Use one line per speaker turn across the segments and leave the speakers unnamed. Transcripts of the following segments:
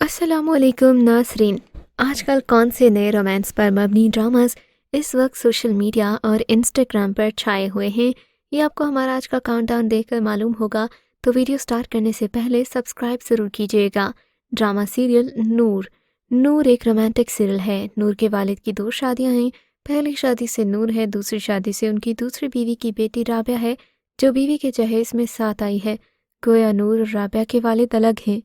अस्सलाम वालेकुम नाज़रीन। आजकल कौन से नए रोमांस पर मबनी ड्रामास इस वक्त सोशल मीडिया और इंस्टाग्राम पर छाए हुए हैं, ये आपको हमारा आज का काउंटडाउन देखकर मालूम होगा। तो वीडियो स्टार्ट करने से पहले सब्सक्राइब ज़रूर कीजिएगा। ड्रामा सीरियल नूर। नूर एक रोमांटिक सीरियल है। नूर के वालिद की दो शादियां हैं। पहली शादी से नूर है, दूसरी शादी से उनकी दूसरी बीवी की बेटी राबिया है, जो बीवी के जहेज में साथ आई है। गोया नूर और राबिया के वालिद अलग हैं।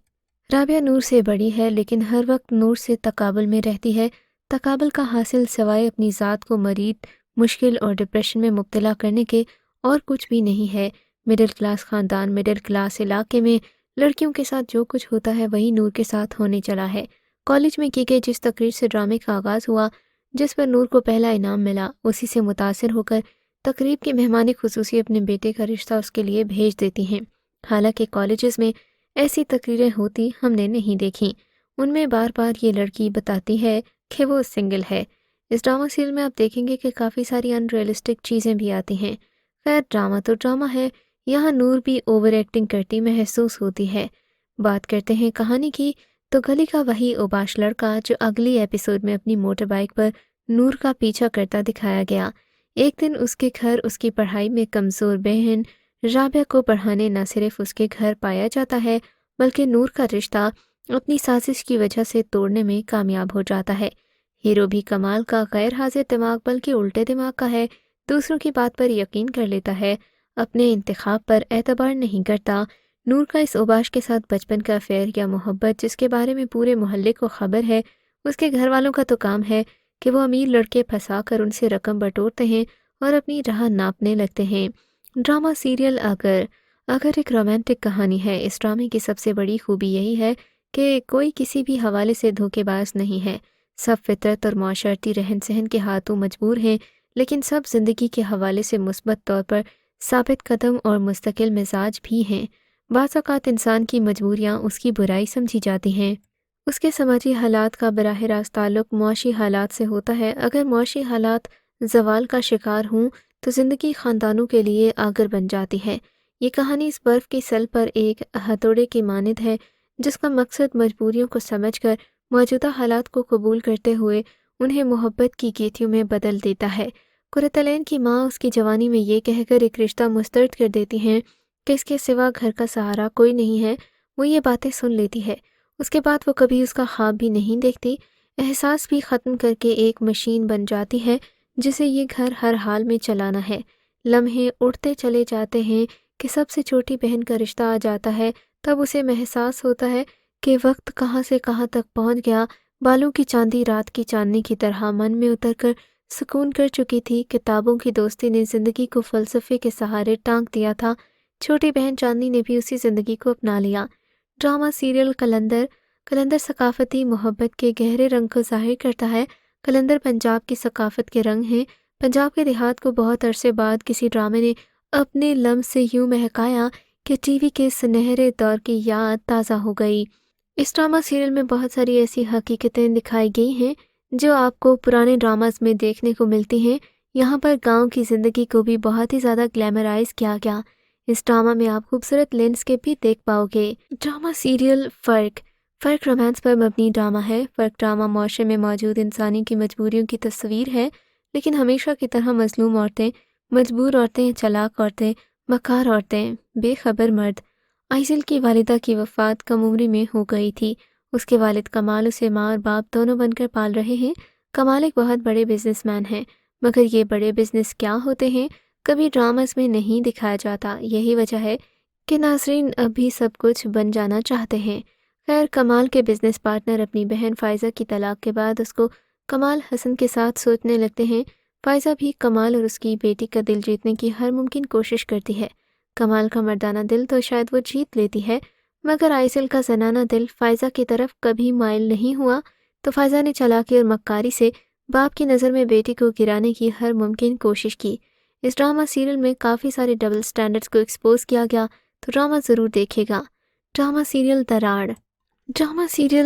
राबिया नूर से बड़ी है, लेकिन हर वक्त नूर से तकाबुल में रहती है। तकाबुल का हासिल सिवाय अपनी ज़ात को मरीद, मुश्किल और डिप्रेशन में मुब्तला करने के और कुछ भी नहीं है। मिडिल क्लास ख़ानदान, मिडिल क्लास इलाके में लड़कियों के साथ जो कुछ होता है वही नूर के साथ होने चला है। कॉलेज में की गई जिस तकरीर से ड्रामे का आगाज़ हुआ, जिस पर नूर को पहला इनाम मिला, उसी से मुतासिर होकर तकरीब की मेहमानी खुसूसी अपने बेटे का रिश्ता उसके लिए भेज देती हैं। हालांकि कॉलेजेस में ऐसी तकरीरें होती हमने नहीं देखी। उनमें बार बार ये लड़की बताती है कि वो सिंगल है। इस ड्रामा सीरियल में आप देखेंगे कि काफ़ी सारी अनरियलिस्टिक चीज़ें भी आती हैं। खैर, ड्रामा तो ड्रामा है, यहाँ नूर भी ओवर एक्टिंग करती महसूस होती है। बात करते हैं कहानी की, तो गली का वही ओबाश लड़का जो अगली एपिसोड में अपनी मोटर बाइक पर नूर का पीछा करता दिखाया गया। एक दिन उसके घर उसकी पढ़ाई में कमज़ोर बहन राबिया को पढ़ाने न सिर्फ उसके घर पाया जाता है, बल्कि नूर का रिश्ता अपनी साजिश की वजह से तोड़ने में कामयाब हो जाता है। हीरो भी कमाल का गैर हाजिर दिमाग बल्कि उल्टे दिमाग का है। दूसरों की बात पर यकीन कर लेता है, अपने इंतखाब पर एतबार नहीं करता। नूर का इस ओबाश के साथ बचपन का अफेयर या मोहब्बत, जिसके बारे में पूरे मोहल्ले को खबर है। उसके घर वालों का तो काम है कि वो अमीर लड़के फंसा कर उनसे रकम बटोरते हैं और अपनी राह नापने लगते हैं। ड्रामा सीरियल अगर एक रोमांटिक कहानी है, इस ड्रामे की सबसे बड़ी खूबी यही है कि कोई किसी भी हवाले से धोखेबाज नहीं है। सब फितरत और माशरती रहन सहन के हाथों मजबूर हैं, लेकिन सब जिंदगी के हवाले से मुस्बत तौर पर साबित कदम और मुस्तकिल मिजाज भी हैं। बाज़ औक़ात इंसान की मजबूरियाँ उसकी बुराई समझी जाती हैं। उसके समाजी हालात का बराह रास्त ताल्लुक़ मुआशी हालात से होता है। अगर मुआशी हालात ज़वाल का शिकार हों तो ज़िंदगी ख़ानदानों के लिए आगर बन जाती है। ये कहानी इस बर्फ़ की सल पर एक हथौड़े की मानिंद है, जिसका मकसद मजबूरियों को समझकर मौजूदा हालात को कबूल करते हुए उन्हें मोहब्बत की गीतियों में बदल देता है। कुरतलैन की माँ उसकी जवानी में ये कहकर एक रिश्ता मुस्तरद कर देती हैं कि इसके सिवा घर का सहारा कोई नहीं है। वो ये बातें सुन लेती है। उसके बाद वो कभी उसका ख्वाब भी नहीं देखती। एहसास भी ख़त्म करके एक मशीन बन जाती है, जिसे ये घर हर हाल में चलाना है। लम्हे उड़ते चले जाते हैं कि सबसे छोटी बहन का रिश्ता आ जाता है। तब उसे महसास होता है कि वक्त कहाँ से कहाँ तक पहुँच गया। बालों की चांदी रात की चांदनी की तरह मन में उतरकर सुकून कर चुकी थी। किताबों की दोस्ती ने ज़िंदगी को फ़लसफ़े के सहारे टांग दिया था। छोटी बहन चांदनी ने भी उसी ज़िंदगी को अपना लिया। ड्रामा सीरियल कलंदर सकाफ़ती मोहब्बत के गहरे रंग को ज़ाहिर करता है। कलंदर पंजाब की सकाफ़त के रंग हैं। पंजाब के देहात को बहुत अरसे बाद किसी ड्रामे ने अपने लम्स से यूं महकाया कि टीवी के सुनहरे दौर की याद ताज़ा हो गई। इस ड्रामा सीरियल में बहुत सारी ऐसी हकीकतें दिखाई गई हैं जो आपको पुराने ड्रामास में देखने को मिलती हैं। यहाँ पर गांव की ज़िंदगी को भी बहुत ही ज़्यादा ग्लैमराइज किया गया। इस ड्रामा में आप खूबसूरत लैंडस्केप भी देख पाओगे। ड्रामा सीरियल फ़र्क रोमांस पर मबनी ड्रामा है। फ़र्क ड्रामा माशरे में मौजूद इंसानी की मजबूरियों की तस्वीर है, लेकिन हमेशा की तरह मजलूम औरतें, मजबूर औरतें, चालाक औरतें, मकार औरतें, बेखबर मर्द। आइसिल की वालिदा की वफ़ात कम उम्री में हो गई थी। उसके वालिद कमाल उसे माँ और बाप दोनों बनकर पाल रहे हैं। कमाल एक बहुत बड़े बिजनेसमैन हैं, मगर ये बड़े बिजनेस क्या होते हैं कभी ड्रामास में नहीं दिखाया जाता। यही वजह है कि नाज़रीन अभी सब कुछ बन जाना चाहते हैं। खैर, कमाल के बिजनेस पार्टनर अपनी बहन फ़ायज़ा की तलाक के बाद उसको कमाल हसन के साथ सोचने लगते हैं। फ़ायज़ा भी कमाल और उसकी बेटी का दिल जीतने की हर मुमकिन कोशिश करती है। कमाल का मर्दाना दिल तो शायद वो जीत लेती है, मगर आइसिल का जनाना दिल फ़ायज़ा की तरफ कभी माइल नहीं हुआ। तो फ़ायज़ा ने चालाकी और मक्कारी से बाप की नज़र में बेटी को गिराने की हर मुमकिन कोशिश की। इस ड्रामा सीरियल में काफ़ी सारे डबल स्टैंडर्ड्स को एक्सपोज किया गया, तो ड्रामा ज़रूर देखेगा। ड्रामा सीरियल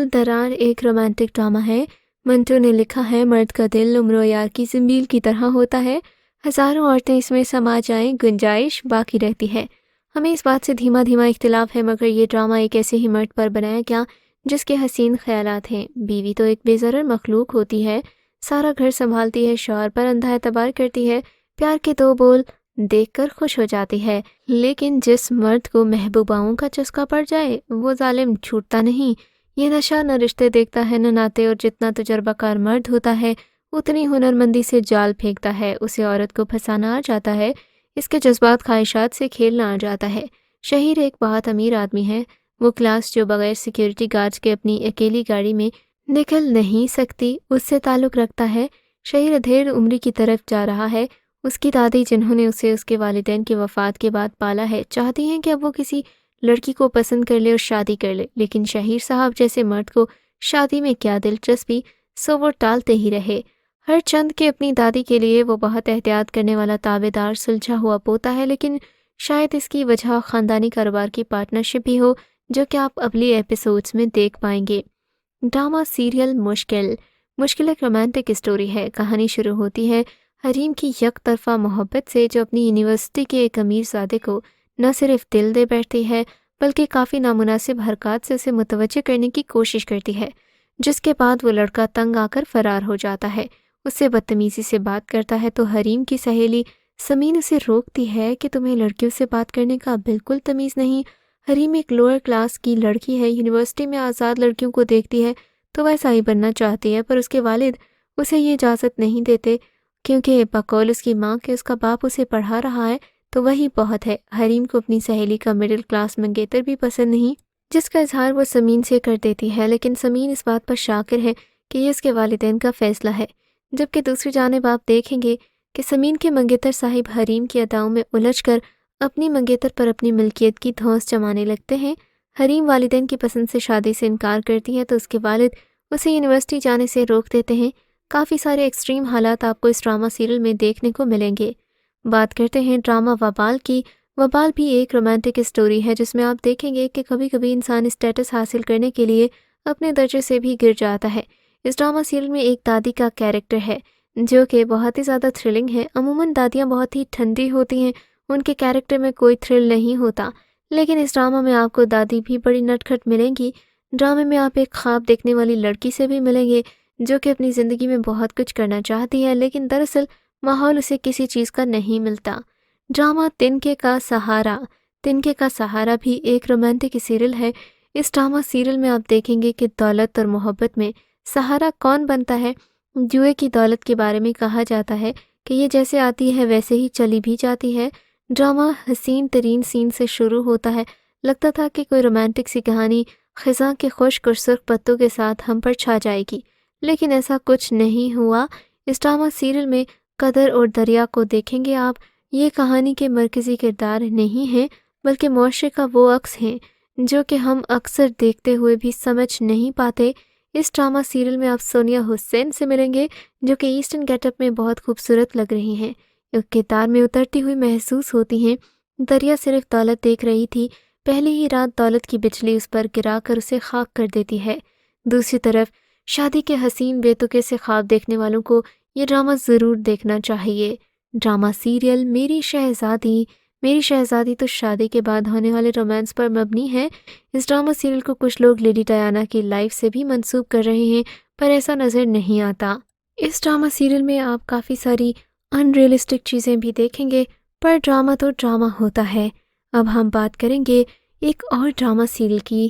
दरार एक रोमांटिक ड्रामा है। मंटो ने लिखा है, मर्द का दिल उम्र यार की ज़ंबील की तरह होता है। हज़ारों औरतें इसमें समा जाएं, गुंजाइश बाकी रहती है। हमें इस बात से धीमा धीमा इख्तिलाफ है, मगर ये ड्रामा एक ऐसे ही मर्द पर बनाया गया جس کے حسین خیالات ہیں۔ بیوی تو ایک بے ضرر مخلوق ہوتی ہے، سارا گھر سنبھالتی ہے، شوہر پر اندھا اعتبار کرتی ہے، پیار کے دو بول دیکھ کر خوش ہو جاتی ہے۔ لیکن جس مرد کو محبوباؤں کا چسکا پڑ جائے وہ ظالم چھوٹتا نہیں۔ یہ نشہ نہ رشتے دیکھتا ہے نہ ناتے، اور جتنا تجربہ کار مرد ہوتا ہے اتنی ہنرمندی سے جال پھینکتا ہے۔ اسے عورت کو پھنسانا آ جاتا ہے، اس کے جذبات خواہشات سے کھیلنا آ جاتا ہے۔ شہیر ایک بہت امیر آدمی ہے، وہ کلاس جو بغیر سیکیورٹی گارڈز کے اپنی اکیلی گاڑی میں نکل نہیں سکتی، اس سے تعلق رکھتا ہے۔ شہیر ادھیڑ عمری کی طرف جا رہا ہے۔ اس کی دادی جنہوں نے اسے اس کے والدین کی وفات کے بعد پالا ہے چاہتی ہیں کہ اب وہ کسی لڑکی کو پسند کر لے اور شادی کر لے، لیکن شہیر صاحب جیسے مرد کو شادی میں کیا دلچسپی، سو وہ ٹالتے ہی رہے۔ ہر چند کے اپنی دادی کے لیے وہ بہت احتیاط کرنے والا تابع دار سلجھا ہوا پوتا ہے، لیکن شاید اس کی وجہ خاندانی کاروبار کی پارٹنرشپ بھی ہو، جو کہ آپ اگلی ایپیسوڈز میں دیکھ پائیں گے۔ ڈرامہ سیریل مشکل ایک رومانٹک اسٹوری ہے۔ کہانی شروع ہوتی ہے حریم کی یک طرفہ محبت سے، جو اپنی یونیورسٹی کے ایک امیر زادے کو نہ صرف دل دے بیٹھتی ہے بلکہ کافی نامناسب حرکات سے اسے متوجہ کرنے کی کوشش کرتی ہے، جس کے بعد وہ لڑکا تنگ آ کر فرار ہو جاتا ہے، اس سے بدتمیزی سے بات کرتا ہے تو حریم کی سہیلی سمین اسے روکتی ہے کہ تمہیں لڑکیوں سے بات کرنے کا بالکل تمیز نہیں۔ حریم ایک لوئر کلاس کی لڑکی ہے، یونیورسٹی میں آزاد لڑکیوں کو دیکھتی ہے تو ویسا ہی بننا چاہتی ہے، پر اس کے والد اسے یہ اجازت نہیں دیتے کیونکہ بقول اس کی ماں کہ اس کا باپ اسے پڑھا رہا ہے تو وہی بہت ہے۔ حریم کو اپنی سہیلی کا مڈل کلاس منگیتر بھی پسند نہیں، جس کا اظہار وہ سمین سے کر دیتی ہے، لیکن سمین اس بات پر شاکر ہے کہ یہ اس کے والدین کا فیصلہ ہے، جبکہ دوسری جانب آپ دیکھیں گے کہ سمین کے منگیتر صاحب حریم کی اداؤں میں الجھ کر اپنی منگیتر پر اپنی ملکیت کی دھونس جمانے لگتے ہیں۔ حریم والدین کی پسند سے شادی سے انکار کرتی ہے تو اس کے والد اسے یونیورسٹی جانے سے روک دیتے ہیں۔ کافی سارے ایکسٹریم حالات آپ کو اس ڈرامہ سیریل میں دیکھنے کو ملیں گے۔ بات کرتے ہیں ڈرامہ وبال کی۔ وبال بھی ایک رومانٹک اسٹوری ہے جس میں آپ دیکھیں گے کہ کبھی کبھی انسان اسٹیٹس حاصل کرنے کے لیے اپنے درجے سے بھی گر جاتا ہے۔ اس ڈرامہ سیریل میں ایک دادی کا کیریکٹر ہے جو کہ بہت ہی زیادہ تھرلنگ ہے۔ عموماً دادیاں بہت ہی ٹھنڈی ہوتی ہیں، ان کے کیریکٹر میں کوئی تھرل نہیں ہوتا، لیکن اس ڈرامہ میں آپ کو دادی بھی بڑی نٹکھٹ ملیں گی۔ ڈرامے میں آپ ایک خواب دیکھنے والی لڑکی سے بھی ملیں گے جو کہ اپنی زندگی میں بہت کچھ کرنا چاہتی ہے، لیکن دراصل ماحول اسے کسی چیز کا نہیں ملتا۔ ڈرامہ تنکے کا سہارا بھی ایک رومانٹک سیریل ہے۔ اس ڈرامہ سیریل میں آپ دیکھیں گے کہ دولت اور محبت میں سہارا کون بنتا ہے۔ جوئے کی دولت کے بارے میں کہا جاتا ہے کہ یہ جیسے آتی ہے ویسے ہی چلی بھی جاتی ہے۔ ڈرامہ حسین ترین سین سے شروع ہوتا ہے، لگتا تھا کہ کوئی رومانٹک سی کہانی خزاں کے خشک اور سرخ پتوں کے ساتھ ہم پر چھا جائے گی، لیکن ایسا کچھ نہیں ہوا۔ اس ڈرامہ سیریل میں قدر اور دریا کو دیکھیں گے آپ، یہ کہانی کے مرکزی کردار نہیں ہیں بلکہ معاشرے کا وہ عکس ہیں جو کہ ہم اکثر دیکھتے ہوئے بھی سمجھ نہیں پاتے۔ اس ڈرامہ سیریل میں آپ سونیا حسین سے ملیں گے جو کہ ایسٹرن گیٹ اپ میں بہت خوبصورت لگ رہی ہیں، ایک کردار میں اترتی ہوئی محسوس ہوتی ہیں۔ دریا صرف دولت دیکھ رہی تھی، پہلی ہی رات دولت کی بجلی اس پر گرا کر اسے خاک کر دیتی ہے۔ دوسری طرف شادی کے حسین بے تکے سے خواب دیکھنے والوں کو یہ ڈرامہ ضرور دیکھنا چاہیے۔ ڈرامہ سیریل میری شہزادی تو شادی کے بعد ہونے والے رومانس پر مبنی ہے۔ اس ڈرامہ سیریل کو کچھ لوگ لیڈی ڈیانا کی لائف سے بھی منسوب کر رہے ہیں، پر ایسا نظر نہیں آتا۔ اس ڈرامہ سیریل میں آپ کافی ساری ان ریئلسٹک چیزیں بھی دیکھیں گے، پر ڈرامہ تو ڈرامہ ہوتا ہے۔ اب ہم بات کریں گے ایک اور ڈرامہ سیریل کی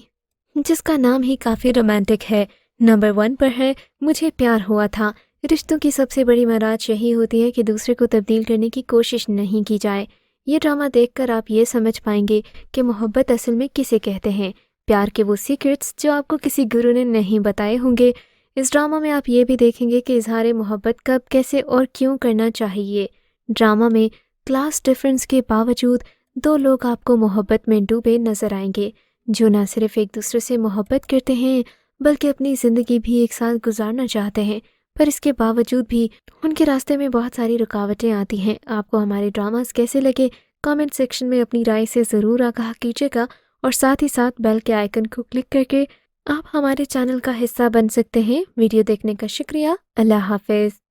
جس کا نام ہی کافی رومانٹک ہے۔ نمبر 1 پر ہے مجھے پیار ہوا تھا۔ رشتوں کی سب سے بڑی معراج یہی ہوتی ہے کہ دوسرے کو تبدیل کرنے کی کوشش نہیں کی جائے۔ یہ ڈرامہ دیکھ کر آپ یہ سمجھ پائیں گے کہ محبت اصل میں کسے کہتے ہیں، پیار کے وہ سیکرٹس جو آپ کو کسی گرو نے نہیں بتائے ہوں گے۔ اس ڈرامہ میں آپ یہ بھی دیکھیں گے کہ اظہار محبت کب، کیسے اور کیوں کرنا چاہیے۔ ڈرامہ میں کلاس ڈفرنس کے باوجود دو لوگ آپ کو محبت میں ڈوبے نظر آئیں گے جو نہ صرف ایک دوسرے سے محبت کرتے ہیں بلکہ اپنی زندگی بھی ایک ساتھ گزارنا چاہتے ہیں، پر اس کے باوجود بھی ان کے راستے میں بہت ساری رکاوٹیں آتی ہیں۔ آپ کو ہمارے ڈراماز کیسے لگے کامنٹ سیکشن میں اپنی رائے سے ضرور آگاہ کیجیے گا، اور ساتھ ہی ساتھ بیل کے آئیکن کو کلک کر کے آپ ہمارے چینل کا حصہ بن سکتے ہیں۔ ویڈیو دیکھنے کا شکریہ۔ اللہ حافظ۔